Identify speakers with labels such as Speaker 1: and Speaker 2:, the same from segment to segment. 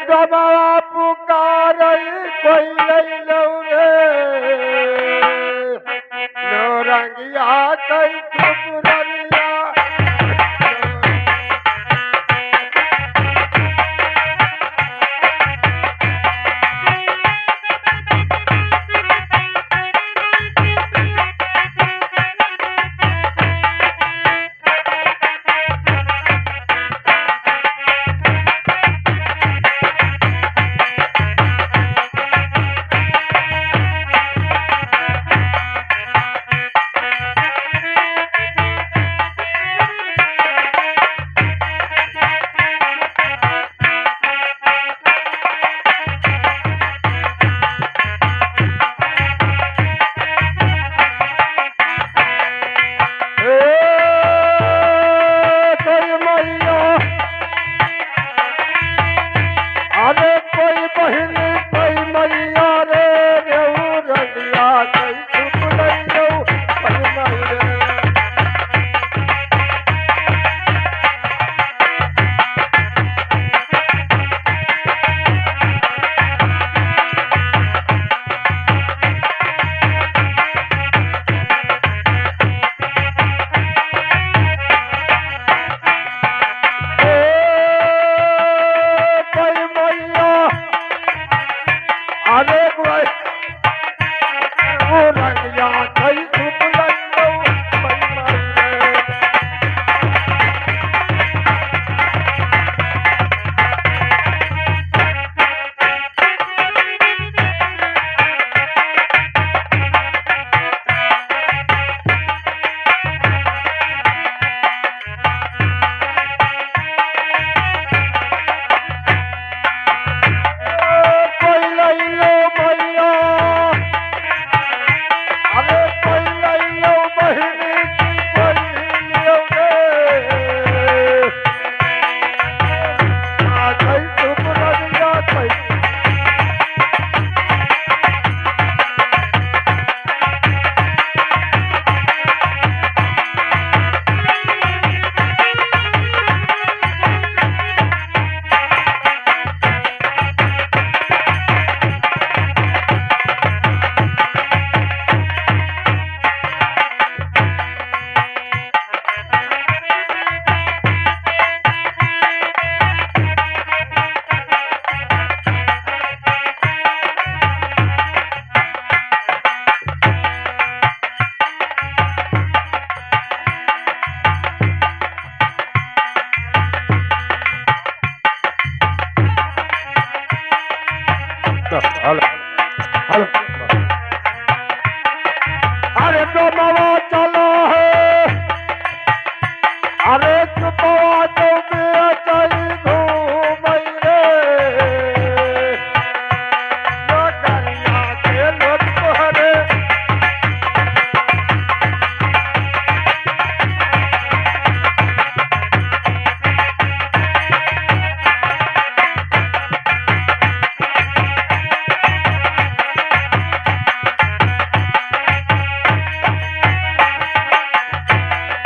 Speaker 1: डोमावा पुकारई कोई लैलौ रे नौरंगिया कई सुपुरनिया हेलो हेलो अरे डोमावा चलो है अरे चुपवा तो बिया चली घूमई रे नगरिया के लोग तोहरे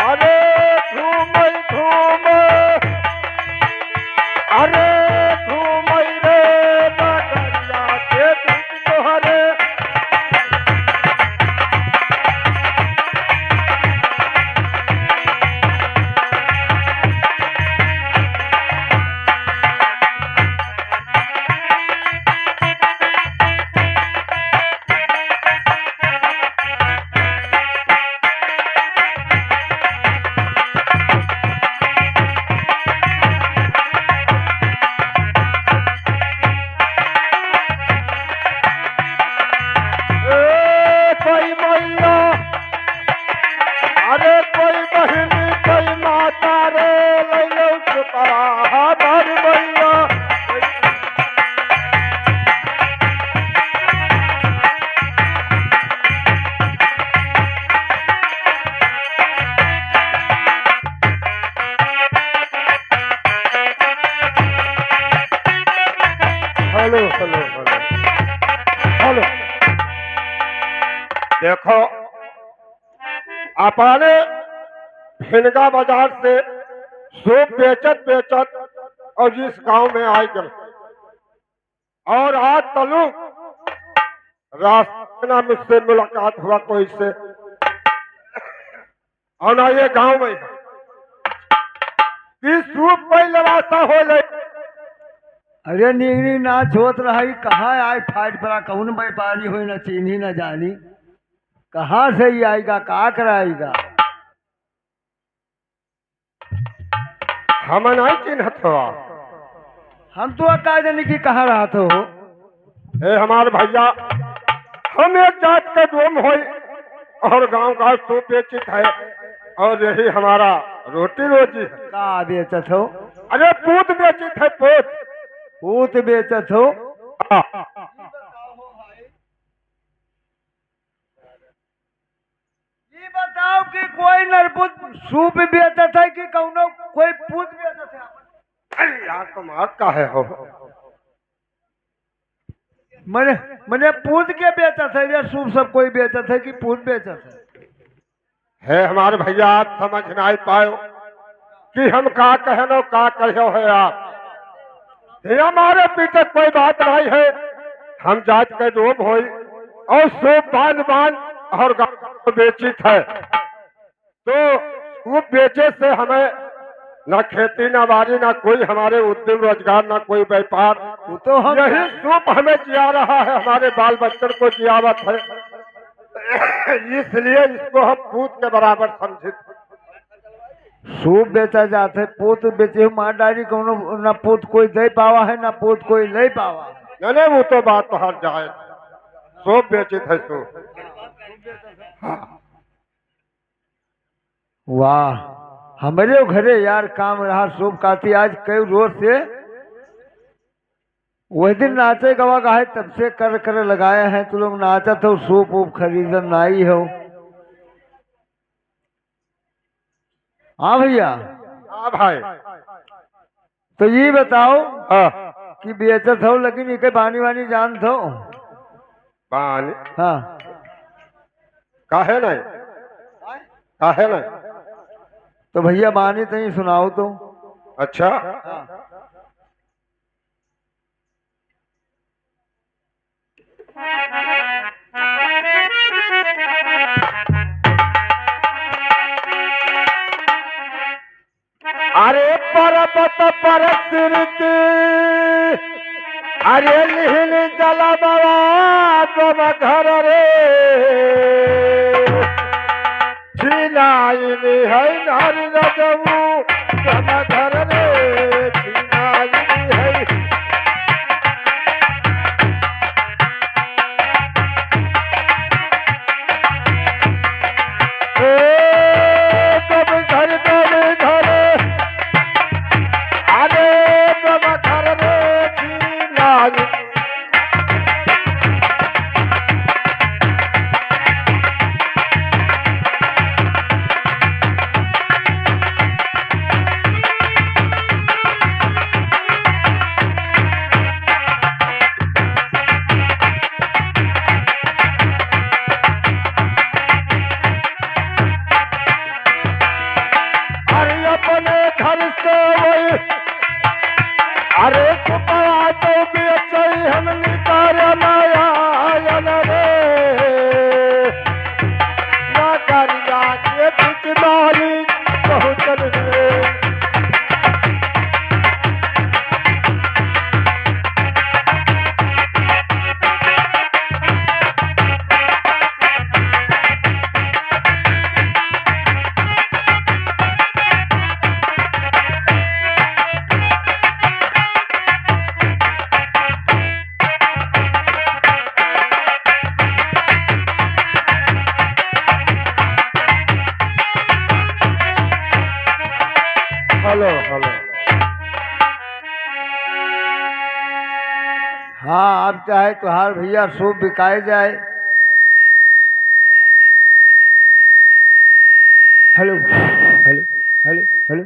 Speaker 1: हेलो हेलो हेलो हेलो देखो अपने भिनगा बाजार से सूप बेचत बेचत और जिस गांव में आए गए और आज तलू रास्ते में मुझसे मुलाकात हुआ कोई से, और ना ये गांव में कि सूप कोई लवासा हो ले।
Speaker 2: अरे निगनी नाच होत रही, कहाँ आई फाइट पड़ा, कौन व्यापारी हुई न चीनी न जानी, कहाँ से ही आएगा, का कराएगा।
Speaker 1: हम नहीं चिन्हत हो,
Speaker 2: हम तो का जानी कि कहाँ रहा हो।
Speaker 1: हे हमारे भैया, हम एक जात के डोम हो और गांव का सूप बेचित है, और यही हमारा रोटी रोजी है।
Speaker 2: का बेचत हो?
Speaker 1: अरे पूत बेचित है, पूत
Speaker 2: पूत बेचत हो।
Speaker 1: हाँ।
Speaker 2: ये बताओ कि कोई नरपुत सूप बेचत है कि कौनो कोई पूत बेचत है?
Speaker 1: अरे यार तुम आज काहे हो?
Speaker 2: मने मने पूत के बेचत है या सूप सब कोई बेचत है कि पूत बेचत
Speaker 1: है हमारे भैया, आप समझ नहीं पायो कि हम का कहनो का कहो है आप। ये हमारे पीछे कोई बात नहीं है, हम जात के डोम हो और सूप बांध बांध और गाँव को बेचित है। तो सूप बेचे से हमें ना खेती ना बाड़ी ना कोई हमारे उद्यम रोजगार ना कोई व्यापार,
Speaker 2: तो हम
Speaker 1: यही सूप हमें जिया रहा है, हमारे बाल बच्चों को जियावत है। इसलिए इसको हम पूत के बराबर समझित।
Speaker 2: सूप बेचा जाते, पूत बेचे हो मार डाली, कौनो ना पूत कोई दे पावा है ना पूत कोई ले पावा।
Speaker 1: नहीं वो तो बात तो हर जाए, सूप बेचित है सूप। हाँ।
Speaker 2: वाह, हमारे घरे यार काम रहा सूप काती, आज कई रोज से वही दिन नाचे गवा का है, तब से कर कर लगाए हैं, तू लोग नाचत हो, सूप वूप खरीदन नाई हो। हाँ भैया।
Speaker 1: हाँ भाई।
Speaker 2: तो ये बताओ
Speaker 1: हाँ।
Speaker 2: कि बेचत हो लेकिन इके बानी वानी जानत हो?
Speaker 1: पानी
Speaker 2: हाँ।
Speaker 1: काहे नहीं, काहे नहीं।
Speaker 2: तो भैया बानी तनी सुनाओ तो।
Speaker 1: अच्छा। अरे पर्वत पर सिर की, अरे लिहिन जला बाबा तुम घर रे, छिनाइनी है नारी रजऊ तुम घर रे, छिनाइनी है। अरे सुपरा तो बेचई हम निकार नयायन रे, नगरिया के बीच माली पहुँचल रे। Hello hello.
Speaker 2: हाँ, अब चाहे तुहार भैया सूप बिकाए जाए। Hello hello hello hello.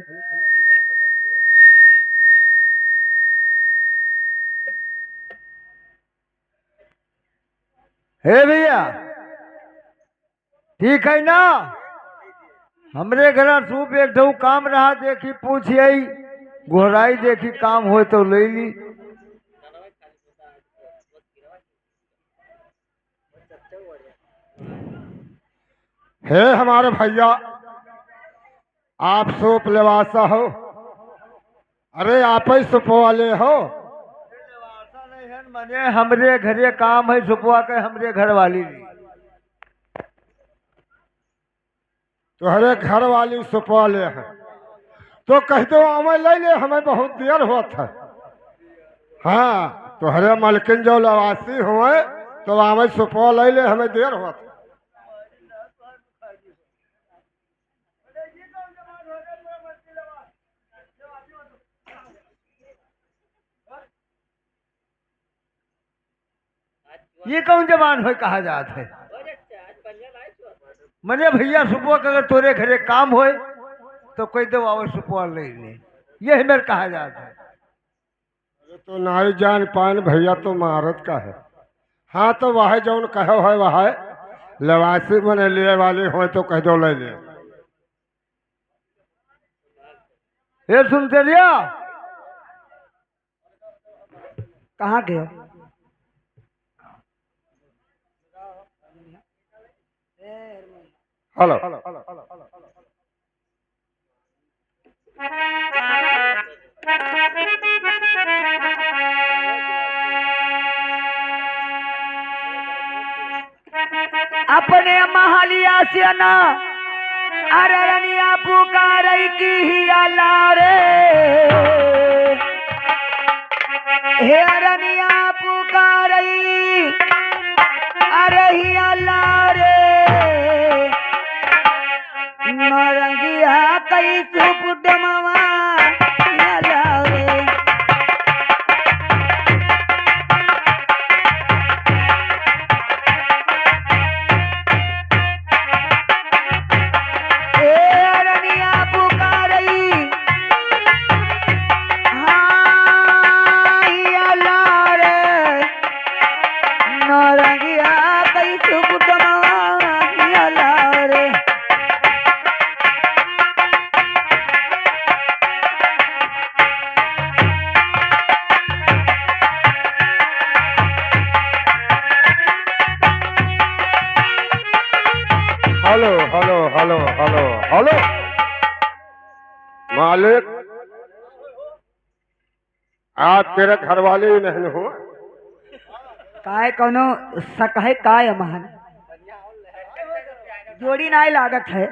Speaker 2: हे भैया, ठीक है ना? हमरे घर सूप एक ढऊ काम रहा, देखी पूछिए, गोहराई देखी काम हो तो ले ली।
Speaker 1: हे हमारे भैया, आप सूप लेवासा हो? अरे आप ही सूप वाले हो?
Speaker 2: ऐसा नहीं है मने हमरे घरे काम है सुपवा के हमरे घर वाली नहीं।
Speaker 1: तुम्हारे घर वाली सूप वाले हैं तो कह दो हमें ले ले, हमें बहुत देर होत है। हाँ, तुम्हारे मलकिन जो लवासी हुए तो हमें सूप ले ले, हमें देर होत है।
Speaker 2: ये कौन जबान हो कहा जात है? मने भैया सुपवा के अगर तोरे घरे काम होए तो कोई दो आओ सुपवा ले ले, यही मेरे कहा जात है।
Speaker 1: अरे तो नाई जान पान भैया तो महारत का है। हाँ तो वह जौन कहो है वह लवासी बने लिए वाले हो तो कह दो ले ले।
Speaker 2: हे सुनते रिया, कहाँ गए?
Speaker 1: हेलो,
Speaker 3: अपने महलिया से ना अरनिया पुकार की ही अल्लाह रे, हे अरनिया पुकार अरे ही अल्लाह रे, नरंगिया कई सुप डमवा अल्लाह रे।
Speaker 1: Hello hello hello hello hello मालिक, आप तेरे घर वाले ही नहीं हो?
Speaker 3: काय कोनो शक है काय महान जोड़ी नाई लागत है।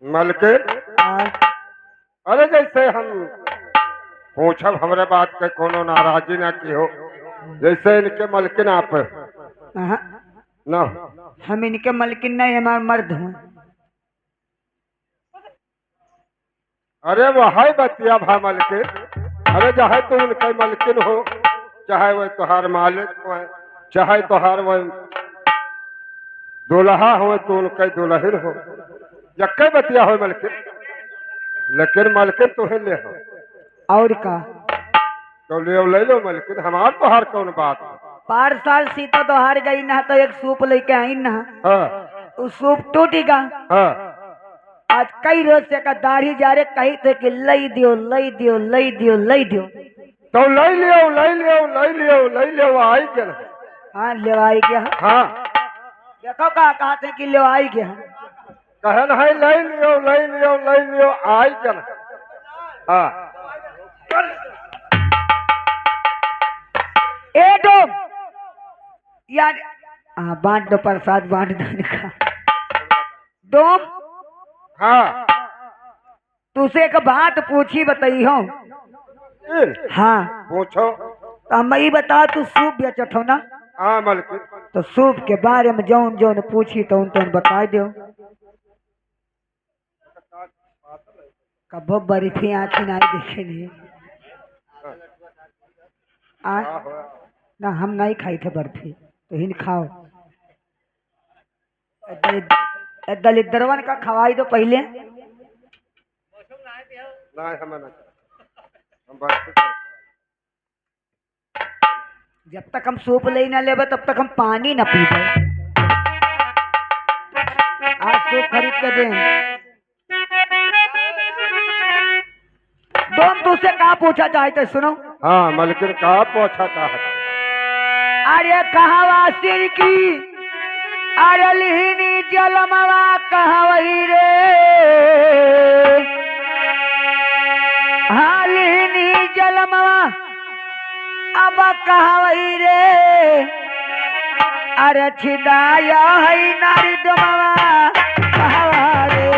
Speaker 1: मलकिन, अरे जैसे हम पूछब हमरे बात के कोनो नाराजी ना की हो, जैसे इनके मलकिन आप ना।
Speaker 3: हम इनके मलकिन नहीं, हमारे मर्द हूँ।
Speaker 1: अरे वह बतिया भा मलकिन, अरे चाहे तो उनके मलकिन हो, चाहे वह तुहार मालिक हो, चाहे तुहार वह दुल्हा हो तो उनके दुल्हन हो, जक्के बतिया हो मलकिन, लेकिन मलकिन तुम्हें ले हो।
Speaker 3: और का
Speaker 1: तो ले लो मलकिन, हमार तुहार कौन बात है?
Speaker 3: 5 साल सीता तो हार गई ना, तो एक सूप लेके आई ना,
Speaker 1: हाँ
Speaker 3: उस सूप टूटेगा।
Speaker 1: हाँ,
Speaker 3: आज कई रोज से का दाढ़ी जा रहे कही थे कि लई दियो लई दियो लई दियो लई दियो,
Speaker 1: तो ले लियो ले लियो ले लियो ले लियो, आई के ना।
Speaker 3: हाँ लेवाई गया।
Speaker 1: हाँ,
Speaker 3: देखो का कहते कि लेवाई गया,
Speaker 1: कहन है ले लियो ले लियो ले लियो, आई के ना। हाँ,
Speaker 3: ए डोम यार, हाँ बांट दो प्रसाद, बांट दो इनका। डोम,
Speaker 1: हाँ,
Speaker 3: तुझसे एक बात पूछी बताई हो। हाँ
Speaker 1: पूछो।
Speaker 3: तो हम ये बता, तू सूप बेचत हो ना?
Speaker 1: हाँ मलकिन,
Speaker 3: तो सूप के बारे में जौन जौन पूछी तो उन बता दो। कबो बर्फी आखी नहीं देखे नहीं ना, हम नहीं खाई थे बर्फी, तो हिन खाओ। दलिद्रवन का खवाई दो पहले।
Speaker 1: नहीं हमें ना, हम बात
Speaker 3: जब तक हम सूप ले ना लेबे तब तक हम पानी ना पीबे। आज सूप खरीद के दे। तुम तुझसे कहा पूछा चाहते सुनो।
Speaker 1: हाँ मलकिन, कहा पूछा चाहता?
Speaker 3: अरे कहावा सिर की अरलिनी जलमवा कहवही रे हालिनी जलमवा अब कहवही रे अरे छिदाया है नारी डोमवा कहवा रे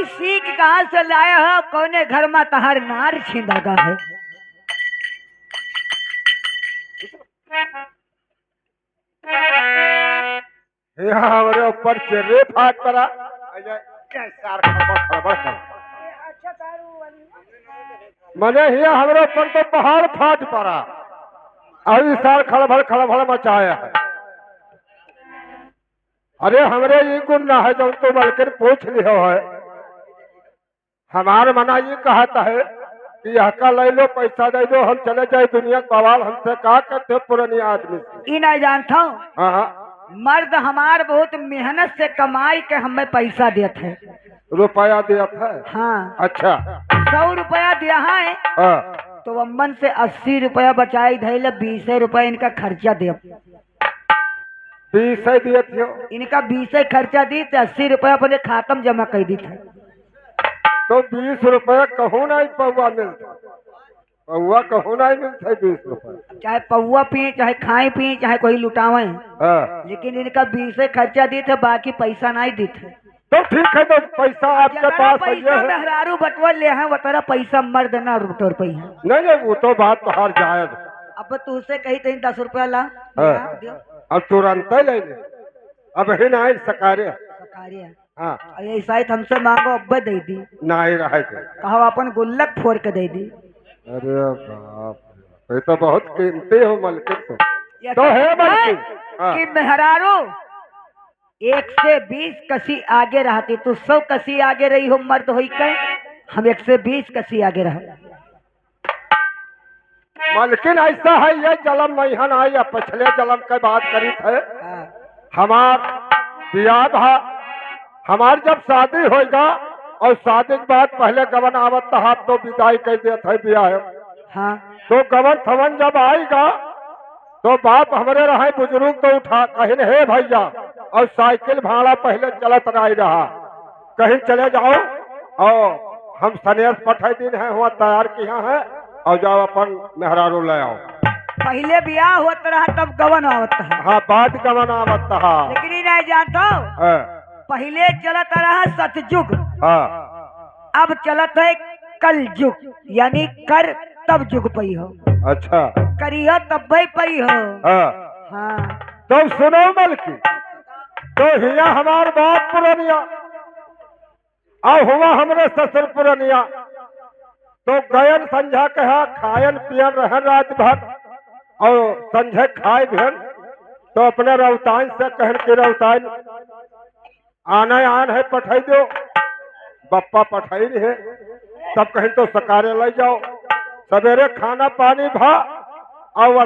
Speaker 3: सीख कहाँ से लाया हो कौने घर में तहार नार छिंदा है
Speaker 1: यहाँ हमारे ऊपर चेरे फाट पड़ा मने हिया हमारे ऊपर तो पहाड़ फाट पड़ा अभी सार खड़बड़ मचाया है। अरे हमरे ये गुन्ना है जो तो बल्कि पूछ लियो है हमार मना ये कहता है कि यह का ले लो पैसा दे दो हम चले जाए दुनिया का बवाल हमसे कहा करते पुरानी आदमी से
Speaker 3: ई नहीं जानता हूँ
Speaker 1: हाँ
Speaker 3: मर्द हमार बहुत मेहनत से कमाई के हमें पैसा देते हैं
Speaker 1: रुपया दिया था।
Speaker 3: हाँ
Speaker 1: अच्छा
Speaker 3: 100 रुपया दिया है
Speaker 1: हाँ
Speaker 3: तो अम्मन से 80 रुपया बचाई धैले 20 रुपया इनका खर्चा दे
Speaker 1: 20 दिए थे
Speaker 3: इनका 20 खर्चा दी तो 80 रुपया अपने खातम जमा कर दी थे
Speaker 1: तो 20 रुपया कहूँ नहीं पौवा मिलता पौवा कहूँ नहीं मिलता 20 रुपया
Speaker 3: चाहे पौवा पिए चाहे खाए पिए चाहे कोई लुटावे
Speaker 1: हाँ
Speaker 3: लेकिन इनका 20 खर्चा दी थे बाकी पैसा नहीं दी थे
Speaker 1: तो ठीक है तो पैसा आपके पास है
Speaker 3: पैसा मेहरारू बटवर ले हैं वो तेरा पैसा मर्द ना रुपये रुपया
Speaker 1: नहीं वो तो बात तो हर जायज है।
Speaker 3: अब तू से कही तो 10 रुपया ला
Speaker 1: हाँ। अब तुरंत ही ले ले अब ही नहीं सकारे हाँ
Speaker 3: ऐसा ही हमसे मांगो अब दे दी
Speaker 1: नहीं रहे
Speaker 3: कहा अपन गुल्लक फोड़ के दे दी।
Speaker 1: अरे बाप ये तो बहुत कीमती हो मलकिन तो है मलकिन
Speaker 3: कि मेहरारू 1 से 20 कसी आगे रहती तू 100 कसी आगे रही हो मर्द हो हम 1 से 20 कसी आगे रहे
Speaker 1: मलकिन ऐसा है ये जलम नहीं है ना या पिछले जलम की बात करी थे हमार बियाह था हमार जब शादी होगा और शादी के बाद पहले गवन आवत था तो विदाई कर दिया था बियाह
Speaker 3: हाँ
Speaker 1: तो गवन थवन जब आएगा तो बाप हमारे रहे बुजुर्ग तो उठा कहीं हे भैया और साइकिल भाड़ा पहले चलत नहीं रहा कहीं चले जाओ और हम सनेस पठाई दिन है वहाँ तैयार किया है और जाओ अपन मेहरारू ले आओ
Speaker 3: पहले ब्याह होता रहा तब गवन आवत है
Speaker 1: हाँ बाद गवन आवत था
Speaker 3: लेकिन नहीं जानता पहले चलता रहा सतयुग
Speaker 1: हाँ
Speaker 3: अब चलत है कल युग यानी कर तब युग पई हो
Speaker 1: अच्छा
Speaker 3: करिया तब भाई पई हो
Speaker 1: हाँ
Speaker 3: हाँ
Speaker 1: तो सुनो मलकी तो हिया हमार बाप पुरानिया और हुआ हमरे ससुर पुरानिया तो गयन संझा कहा खायन पियन रहन रात भर और संझे खाए भेन तो अपने रौतान से कहन के रौतान आने आन है पठाई दो बप्पा पठाई है तब कहीं तो सकारे ले जाओ सवेरे खाना पानी भा और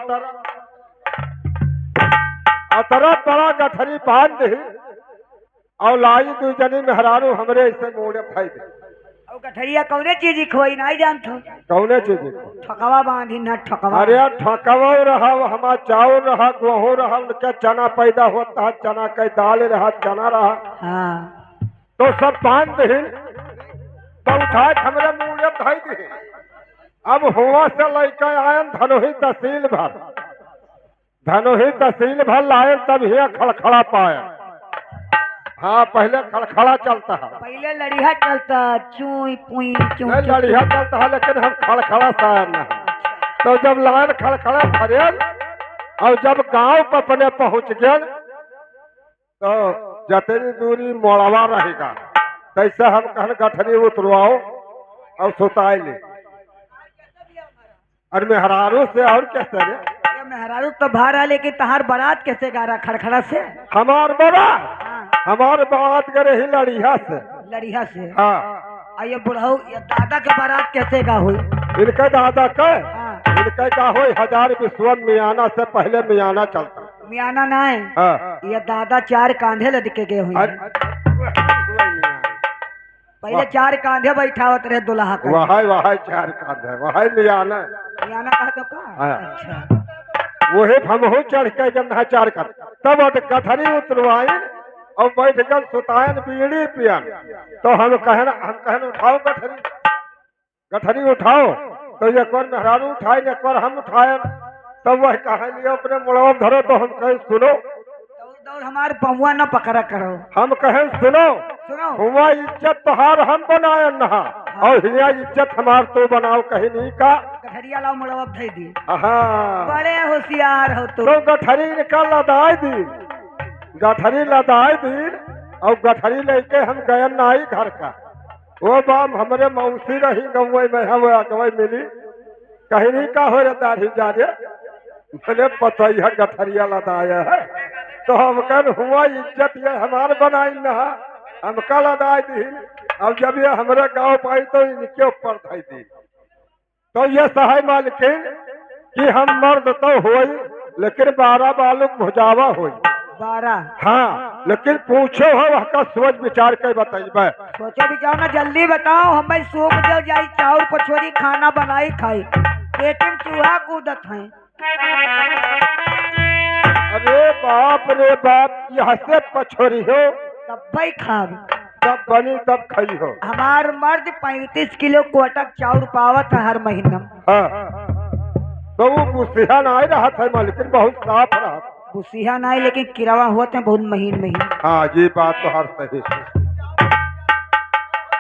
Speaker 1: अतरा बड़ा गठरी बांध दी और लाई दू जनी मेहरारू हमरे ऐसे मोड़े खाई दे
Speaker 3: और गठरिया कौने चीज खोई नहीं जानतो
Speaker 1: कौने चीज
Speaker 3: ठकवा बांधी ना ठकवा
Speaker 1: अरे ठकवा रहा हमारा चावल रहा गेहूं रहा उनका चना पैदा होता है चना का दाल रहा चना रहा
Speaker 3: हाँ
Speaker 1: तो सब बांध दी तो उठा हमरे मुड़े खाई दी अब हुआ से लड़का आयन धनोही तहसील भर धनुही तहसील भर लाए तब ही खड़खड़ा पाया। हाँ पहले खड़खड़ा चलता है,
Speaker 3: पहले लड़िया चलता चुई पुई चुई
Speaker 1: नहीं लड़िया चलता है, लेकिन हम खड़खड़ा शायर न है। तो जब लाइन खड़खड़ा फरेल और जब गांव पर अपने पहुंच गए तो जितनी दूरी मोड़वा रहेगा तैसे हम कहन गठरी उतरवाओ और सुताई ले। और मेहरारू से और कैसे रे?
Speaker 3: ये मेहरारू तो बाहर आ, लेकिन तहार बारात कैसे गा रहा खड़खड़ा से?
Speaker 1: हमार बड़ा
Speaker 3: हाँ,
Speaker 1: हमार बात करे ही लड़िया से।
Speaker 3: लड़िया से।
Speaker 1: हाँ
Speaker 3: ये बुढ़ऊ ये दादा के बारात कैसे गा हुई?
Speaker 1: इनके दादा के
Speaker 3: हाँ,
Speaker 1: इनके का हो 1000 विश्व मियाना से पहले मियाना चलता।
Speaker 3: मियाना ना है,
Speaker 1: हाँ
Speaker 3: ये दादा 4 कांधे लटके गए हुए हैं। पहले 4 कांधे बैठावत रहे दुल्हा का।
Speaker 1: वहाई वहाई 4 कांध है, वहाई मियाना।
Speaker 3: मियाना कहा तो का?
Speaker 1: हाँ।
Speaker 3: अच्छा,
Speaker 1: वही हम चढ़ के जन्ना 4 कांध तब गठरी उतरवाइन और बैठ कर सुतायन बीड़ी पियन। तो हम कहन उठाओ गठरी, गठरी उठाओ। तो एक बार मेहरारू उठाए, एक बार हम उठाए। तब वह कह लिया अपने मुड़वा धरो। तो हम कहें सुनो,
Speaker 3: दौड़ दौड़ हमारे पहुआ न पकड़ा करो।
Speaker 1: हम कहें सुनो,
Speaker 3: सुनो,
Speaker 1: हुआ इज्जत तोहार हम बनाए नहा और हिया इज्जत हमार तो बनाओ कहीं नहीं का।
Speaker 3: गठरिया लाओ मुड़वा धई दी।
Speaker 1: हाँ
Speaker 3: बड़े होशियार हो तुम।
Speaker 1: तो गठरी निकल लदाई दी, गठरी लदाई दी और गठरी लेके हम गए नाई घर का। वो बाम हमरे मौसी रही गवई में हम अगवई मिली। कहीं नहीं का हो रे दाढ़ी जा रे, बोले पता है गठरिया लदाया है। तो हम कह हुआ इज्जत ये हमार बनाई नहा हमका लदाई दी। अब जब ये हमारे गांव पाई तो इनके ऊपर धाई दी। तो ये सहाय मालकिन कि हम मर्द तो होई लेकिन 12 बालू भुजावा होई।
Speaker 3: 12?
Speaker 1: हाँ लेकिन पूछो हो वह सोच विचार के बताइए।
Speaker 3: सोचो विचार ना, जल्दी बताओ। हमें सूख दे जाई चाउर पछोरी खाना बनाई खाई, पेट में चूहा कूदत है।
Speaker 1: अरे बाप रे बाप, यहाँ से पछोरी हो
Speaker 3: तब भाई खाब।
Speaker 1: तब बनी तब खाई हो।
Speaker 3: हमार मर्द 35 किलो कोटक चाउर पावत है हर महीना।
Speaker 1: हाँ तो वो गुस्सा नहीं रहा था मालिकिन, बहुत साफ रहा।
Speaker 3: गुस्सिया नहीं, लेकिन किरावा होते हैं बहुत महीन महीन।
Speaker 1: हाँ ये बात तो हर सही है।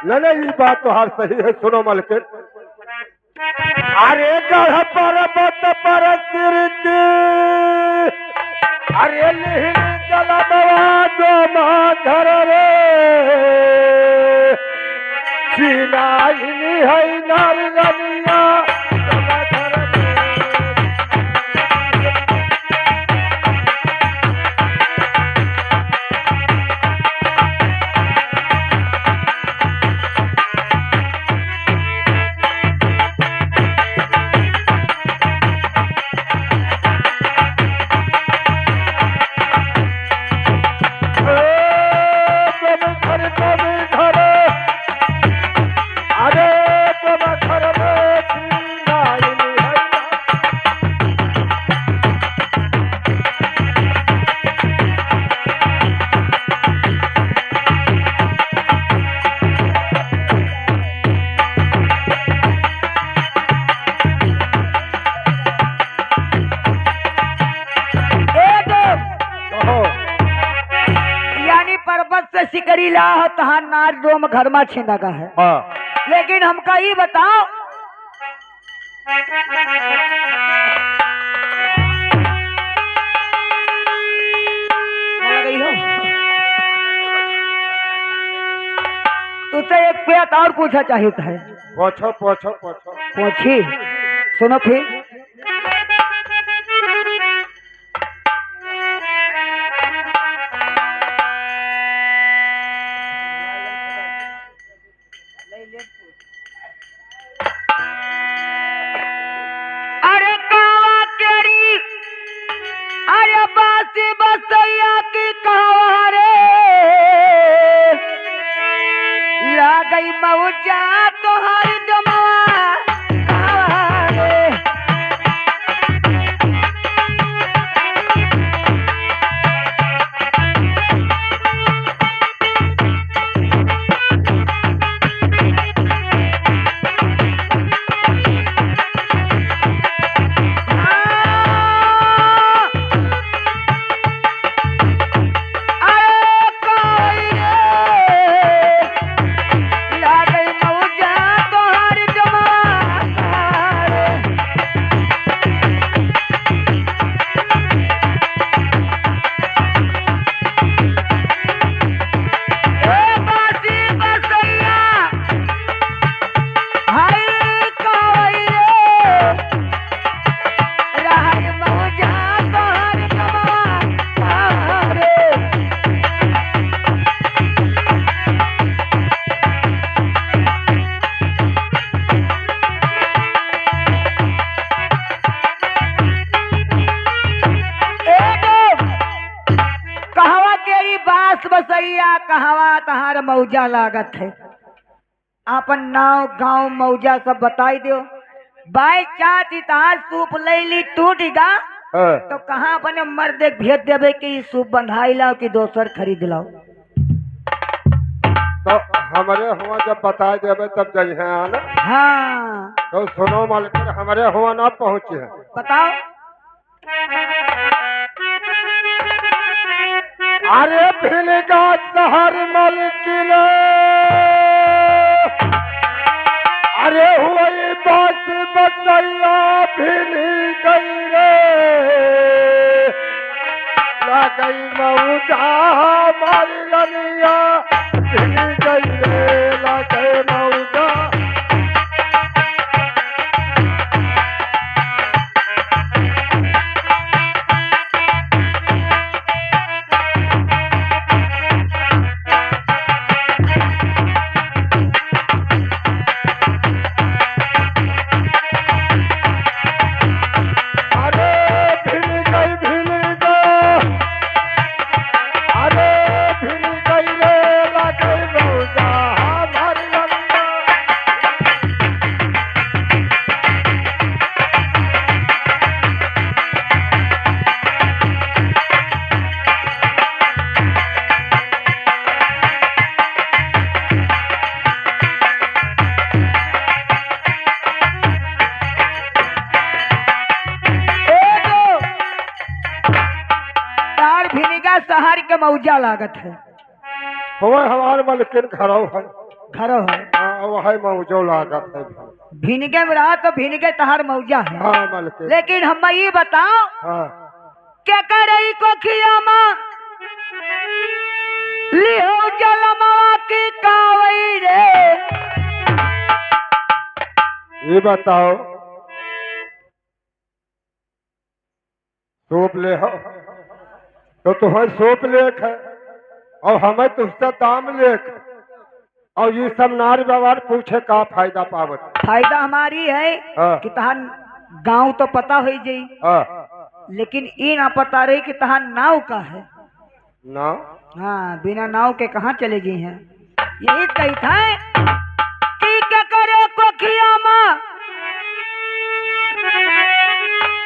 Speaker 1: नहीं ये बात तो हर सही है। सुनो मालिकिन, अरे गढ़ पर्वत पर सिर की अरे जलवा दो माधर रे सीनाई है नारिया।
Speaker 3: सिकरी ला हो तहार नार डोम घर में छेदा का है।
Speaker 1: हाँ
Speaker 3: लेकिन हमका ये बताओ, तुझसे एक बात और पूछा चाहिए है।
Speaker 1: पूछो पूछो पूछो।
Speaker 3: पूछी, सुनो फिर। अरे कावा केरी, अरे बासी बसैया की कहवा रे, ला गई मऊजा तोहार दमवा कहवा रे। भैया कहवा तहार मौजा लागत है। अपन नाव गांव मौजा सब बताई दो। बाई चाची तहार सूप ले ली टूट गा
Speaker 1: हाँ,
Speaker 3: तो कहाँ अपने मर्द भेज देवे कि ई सूप बंधाई लाओ कि दोसर खरीद लाओ।
Speaker 1: तो हमारे हुआ जब बता देवे तब जइहे आना।
Speaker 3: हाँ
Speaker 1: तो सुनो मालकिन, हमारे हुआ ना पहुँचे हैं।
Speaker 3: बताओ।
Speaker 1: अरे भिलगा शहर मालकिन, अरे हुई बात बतैया भिल गई रे, लगई मऊजा मारी रनिया भिल गई रे, लगई मऊजा।
Speaker 3: शहर के मौजा लागत है।
Speaker 1: हुआ हमारे मालकिन घरों है।
Speaker 3: घरो है
Speaker 1: हाँ, वही मऊजो लागत है।
Speaker 3: भिनगे में रहा तो भिनगे तहार मौजा है।
Speaker 1: हाँ मालकिन।
Speaker 3: लेकिन हम ये बताओ
Speaker 1: हाँ,
Speaker 3: क्या करे को खियामा लिहो जलमा की कावई रे।
Speaker 1: ये बताओ, सूप ले हो तो तुम्हें सूप लेख है और हमें तुझसे दाम लेख, और ये सब नारी व्यवहार पूछे का फायदा पावत।
Speaker 3: फायदा हमारी है
Speaker 1: हाँ।
Speaker 3: कि तहार गांव तो पता हो जाई,
Speaker 1: हाँ,
Speaker 3: लेकिन ये ना पता रही कि तहार नाव का है।
Speaker 1: ना
Speaker 3: हाँ, बिना नाव के कहाँ चले गई हैं। यही कही था कि क्या करे को खियामा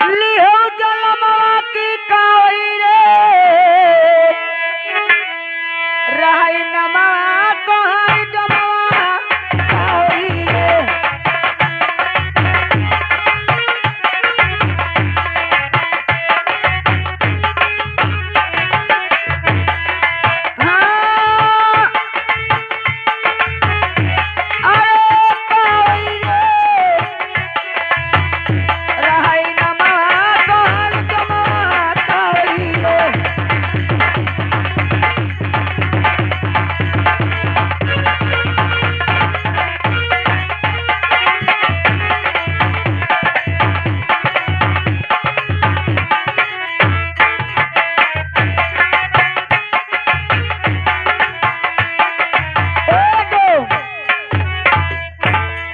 Speaker 3: लिहो जलमा की कावई रे, रही नमा कहाँ जमा कावई रे। हाँ, अरे कावई रे, रही नमा कहाँ जमा कावई रे।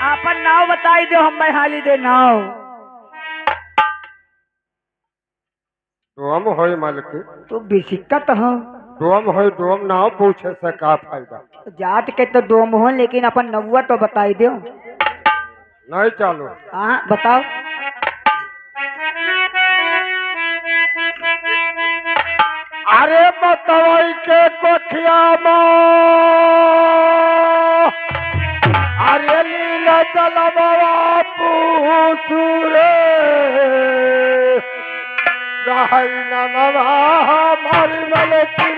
Speaker 3: आपन नाव बताई दो, हम हाली दे नाव।
Speaker 1: डोम हो मालिक,
Speaker 3: तो बेसिकत हो
Speaker 1: डोम हो, डोम नाव पूछे से का फायदा।
Speaker 3: जात के तो डोम हो, लेकिन अपन नौवा तो बताई दो।
Speaker 1: नहीं चालू।
Speaker 3: हाँ बताओ।
Speaker 1: अरे बतवाई के कोठिया अरे लीला चला बाबा पूरे रही न मारी मलकिन